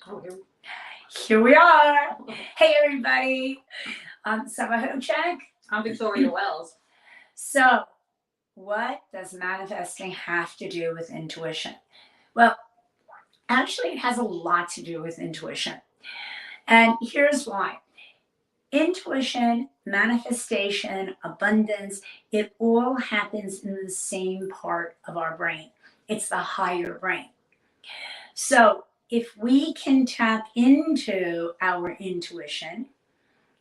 Oh, Here we are. Hey, everybody. I'm Sabah Hochek. I'm Victoria Wells. So, what does manifesting have to do with intuition? Well, actually, it has a lot to do with intuition. And here's why intuition, manifestation, abundance, it all happens in the same part of our brain. It's the higher brain. So, if we can tap into our intuition,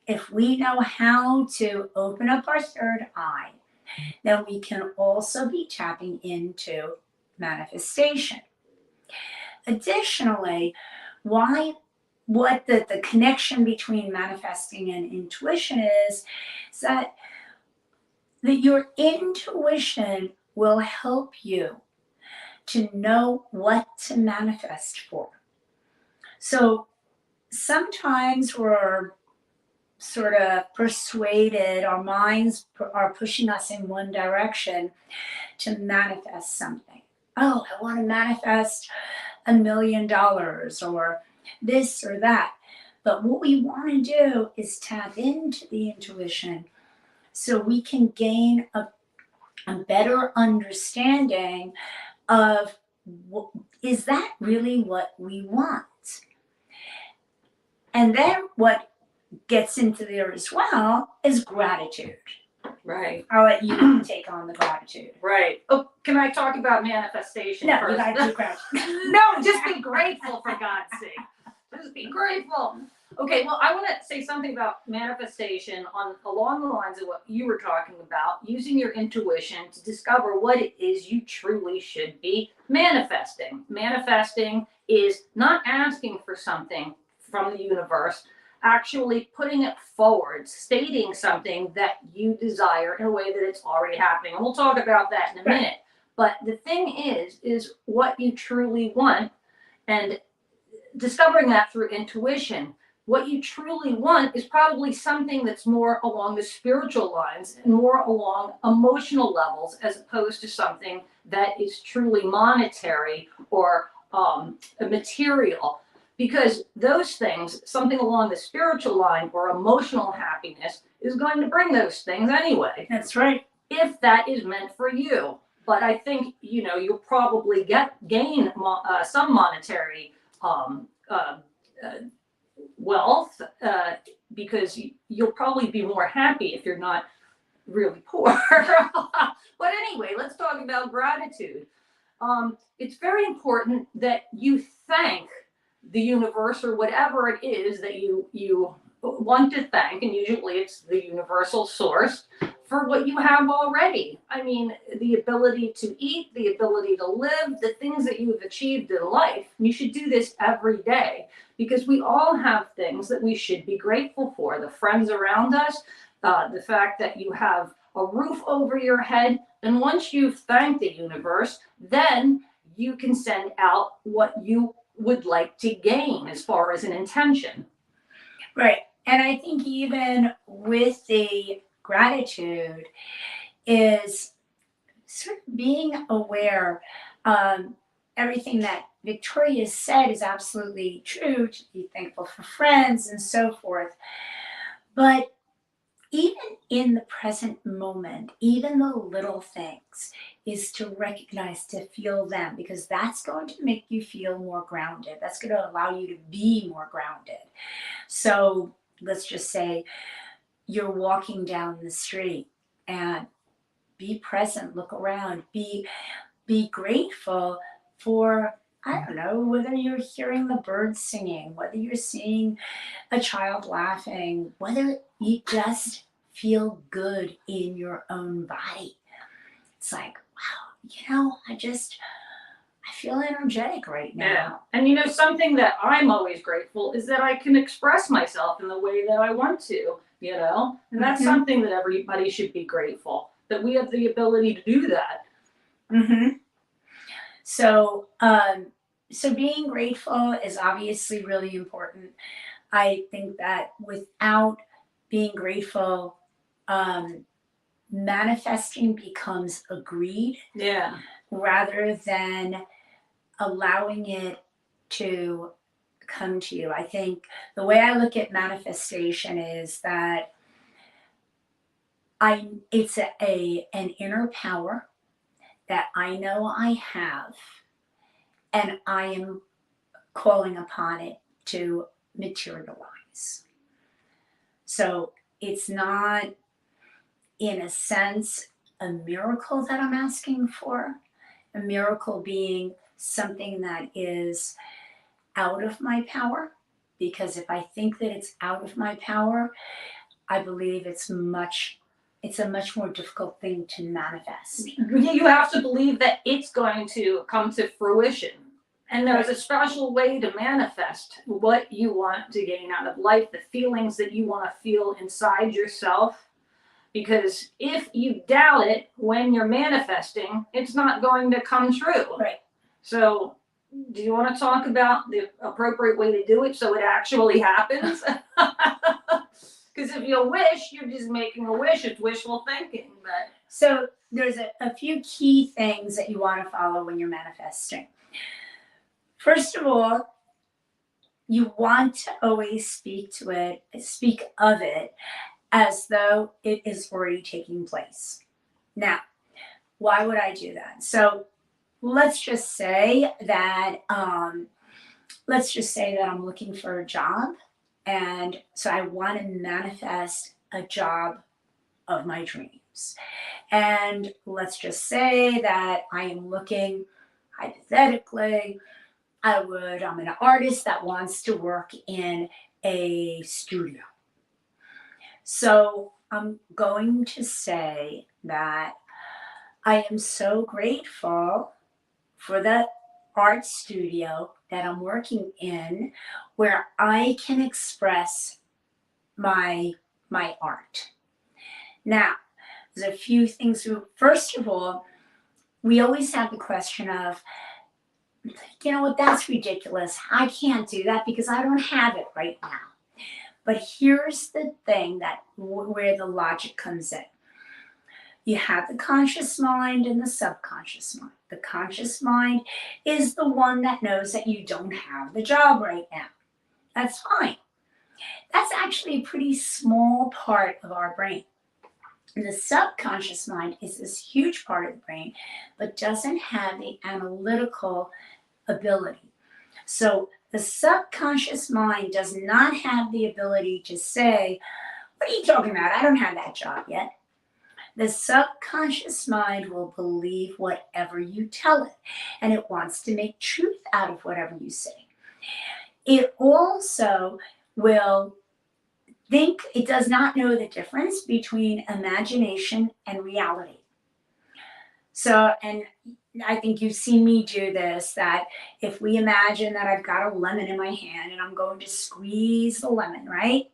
if we know how to open up our third eye, then we can also be tapping into manifestation. Additionally, why what the connection between manifesting and intuition is that your intuition will help you to know what to manifest for. So sometimes we're sort of persuaded, our minds are pushing us in one direction to manifest something. Oh, I want to manifest $1 million or this or that. But what we want to do is tap into the intuition so we can gain a better understanding of is that really what we want? And then what gets into there as well is gratitude. Right. I'll let you take on the gratitude. Right. Oh, can I talk about manifestation No, first? you gotta do gratitude. No, just be grateful for God's sake. Just be grateful. Okay, well, I want to say something about manifestation along the lines of what you were talking about, using your intuition to discover what it is you truly should be manifesting. Manifesting is not asking for something from the universe, actually putting it forward, stating something that you desire in a way that it's already happening. And we'll talk about that in a minute. But the thing is what you truly want and discovering that through intuition. What you truly want is probably something that's more along the spiritual lines and more along emotional levels as opposed to something that is truly monetary or material. Because those things, something along the spiritual line or emotional happiness, is going to bring those things anyway. That's right. If that is meant for you. But I think, you'll probably gain some monetary wealth because you'll probably be more happy if you're not really poor. But anyway, let's talk about gratitude. It's very important that you thank the universe or whatever it is that you want to thank, and usually it's the universal source, for what you have already. I mean, the ability to eat, the ability to live, the things that you've achieved in life. You should do this every day because we all have things that we should be grateful for. The friends around us, the fact that you have a roof over your head. And once you've thanked the universe, then you can send out what you would like to gain as far as an intention. Right. And I think even with the gratitude is sort of being aware. Everything that Victoria said is absolutely true, to be thankful for friends and so forth. But even in the present moment, even the little things, is to recognize, to feel them, because that's going to make you feel more grounded. That's going to allow you to be more grounded. So let's just say you're walking down the street and be present, look around, be grateful for, I don't know, whether you're hearing the birds singing, whether you're seeing a child laughing, whether you just feel good in your own body. It's like, wow, I feel energetic right now. Yeah. And something that I'm always grateful is that I can express myself in the way that I want to, and that's something that everybody should be grateful that we have the ability to do that. Mm-hmm. So being grateful is obviously really important. I think that without being grateful, manifesting becomes a greed. Yeah. Rather than allowing it to come to you. I think the way I look at manifestation is that it's an inner power that I know I have, and I am calling upon it to materialize. So it's not, in a sense, a miracle that I'm asking for, a miracle being something that is out of my power. Because if I think that it's out of my power, I believe it's a much more difficult thing to manifest. You have to believe that it's going to come to fruition. And there's a special way to manifest what you want to gain out of life, the feelings that you want to feel inside yourself. Because if you doubt it when you're manifesting, it's not going to come true. Right. So, do you want to talk about the appropriate way to do it so it actually happens? Because if you wish, you're just making a wish. It's wishful thinking. But So there's a few key things that you want to follow when you're manifesting. First of all, you want to always speak of it as though it is already taking place. Now, why would I do that? So let's just say that I'm looking for a job, and so I want to manifest a job of my dreams. And let's just say that I am looking, hypothetically, I'm an artist that wants to work in a studio. So I'm going to say that I am so grateful for the art studio that I'm working in, where I can express my art. Now, there's a few things. First of all, we always have the question of, you know what, that's ridiculous. I can't do that because I don't have it right now. But here's the thing that where the logic comes in. You have the conscious mind and the subconscious mind. The conscious mind is the one that knows that you don't have the job right now. That's fine. That's actually a pretty small part of our brain. And the subconscious mind is this huge part of the brain, but doesn't have the analytical ability. So the subconscious mind does not have the ability to say, what are you talking about? I don't have that job yet. The subconscious mind will believe whatever you tell it, and it wants to make truth out of whatever you say. It also will think, it does not know the difference between imagination and reality. So, and I think you've seen me do this, that if we imagine that I've got a lemon in my hand and I'm going to squeeze the lemon, right?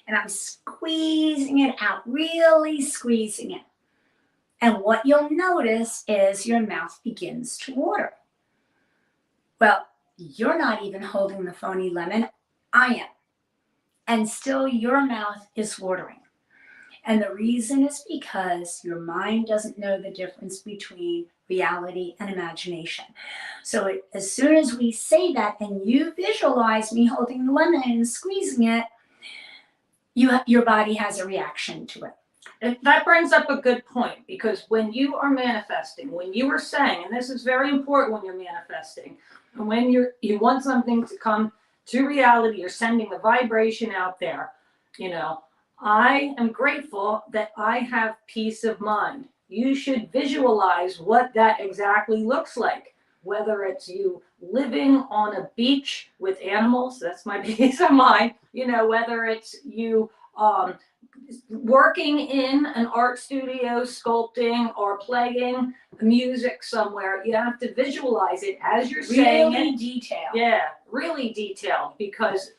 And I'm squeezing it out, really squeezing it. And what you'll notice is your mouth begins to water. Well, you're not even holding the phony lemon, I am. And still your mouth is watering. And the reason is because your mind doesn't know the difference between reality and imagination. So as soon as we say that and you visualize me holding the lemon and squeezing it, your body has a reaction to it. That brings up a good point, because when you are manifesting, when you are saying, and this is very important when you're manifesting, and when you want something to come to reality, you're sending the vibration out there, I am grateful that I have peace of mind. You should visualize what that exactly looks like, whether it's you living on a beach with animals, that's my peace of mind, whether it's you working in an art studio, sculpting or playing music somewhere. You have to visualize it as you're saying it. Really detailed. Yeah, really detailed, because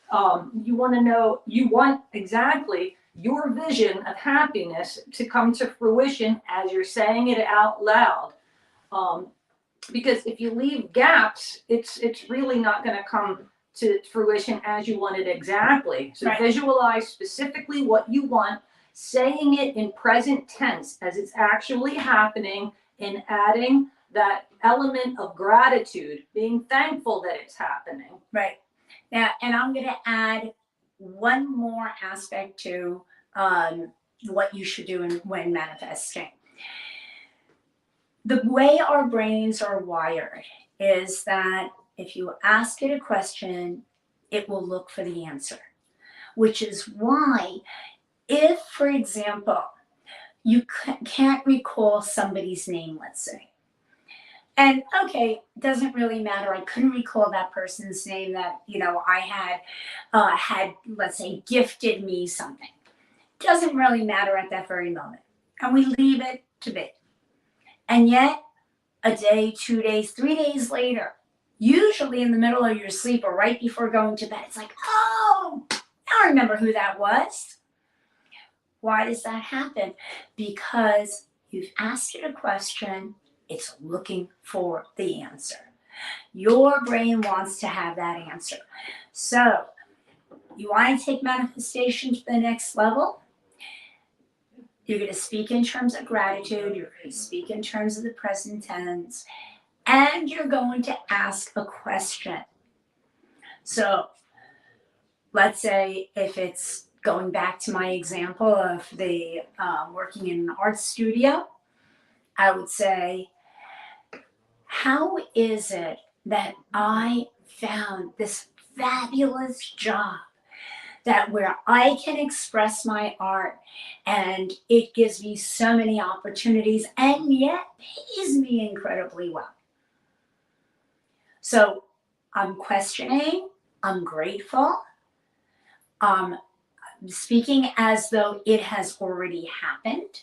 you want exactly your vision of happiness to come to fruition as you're saying it out loud. Because if you leave gaps, it's really not going to come to fruition as you want it exactly. So Right. Visualize specifically what you want, saying it in present tense as it's actually happening, and adding that element of gratitude, being thankful that it's happening. Right. Now, and I'm going to add one more aspect to what you should do when manifesting. The way our brains are wired is that if you ask it a question, it will look for the answer, which is why, if, for example, you can't recall somebody's name, let's say, and okay, doesn't really matter. I couldn't recall that person's name that I had let's say gifted me something. Doesn't really matter at that very moment, and we leave it to be. And yet, a day, 2 days, 3 days later, usually in the middle of your sleep or right before going to bed, it's like, oh, I remember who that was. Why does that happen? Because you've asked it a question. It's looking for the answer. Your brain wants to have that answer. So you want to take manifestation to the next level? You're going to speak in terms of gratitude. You're going to speak in terms of the present tense. And you're going to ask a question. So let's say if it's going back to my example of the working in an art studio, I would say, how is it that I found this fabulous job that where I can express my art and it gives me so many opportunities and yet pays me incredibly well? So I'm questioning, I'm grateful, speaking as though it has already happened,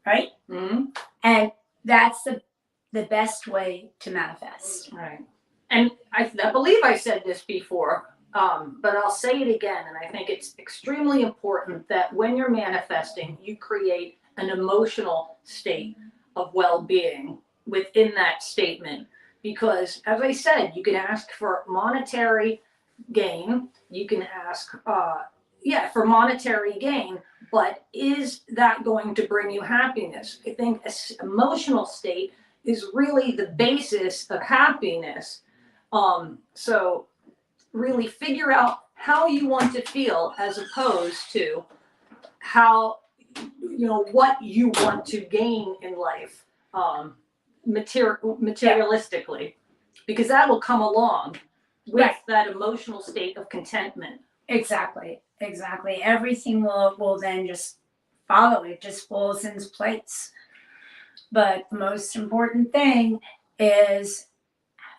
right? Mm-hmm. And that's the best way to manifest. Right. And I believe I said this before, but I'll say it again. And I think it's extremely important that when you're manifesting, you create an emotional state of well-being within that statement. Because as I said, you can ask for monetary gain. You can ask, for monetary gain. But is that going to bring you happiness? I think emotional state is really the basis of happiness. So really figure out how you want to feel as opposed to how, what you want to gain in life, materialistically, because that will come along with that emotional state of contentment. Exactly. Everything will then just follow. It just falls into place. But the most important thing is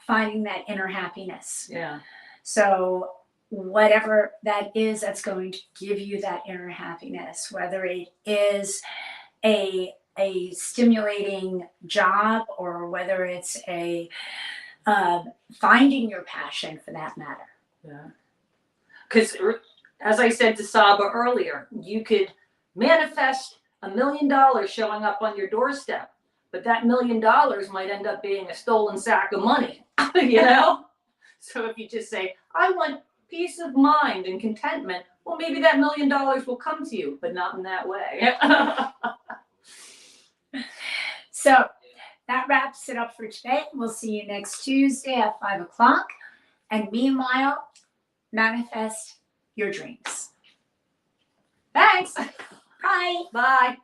finding that inner happiness. Yeah. So whatever that is that's going to give you that inner happiness, whether it is a stimulating job or whether it's a finding your passion for that matter. Yeah. Because as I said to Saba earlier, you could manifest $1 million showing up on your doorstep, but that $1 million might end up being a stolen sack of money, So if you just say, I want peace of mind and contentment, well, maybe that $1 million will come to you, but not in that way. So that wraps it up for today. We'll see you next Tuesday at 5 o'clock. And meanwhile, manifest your dreams. Thanks. Bye. Bye.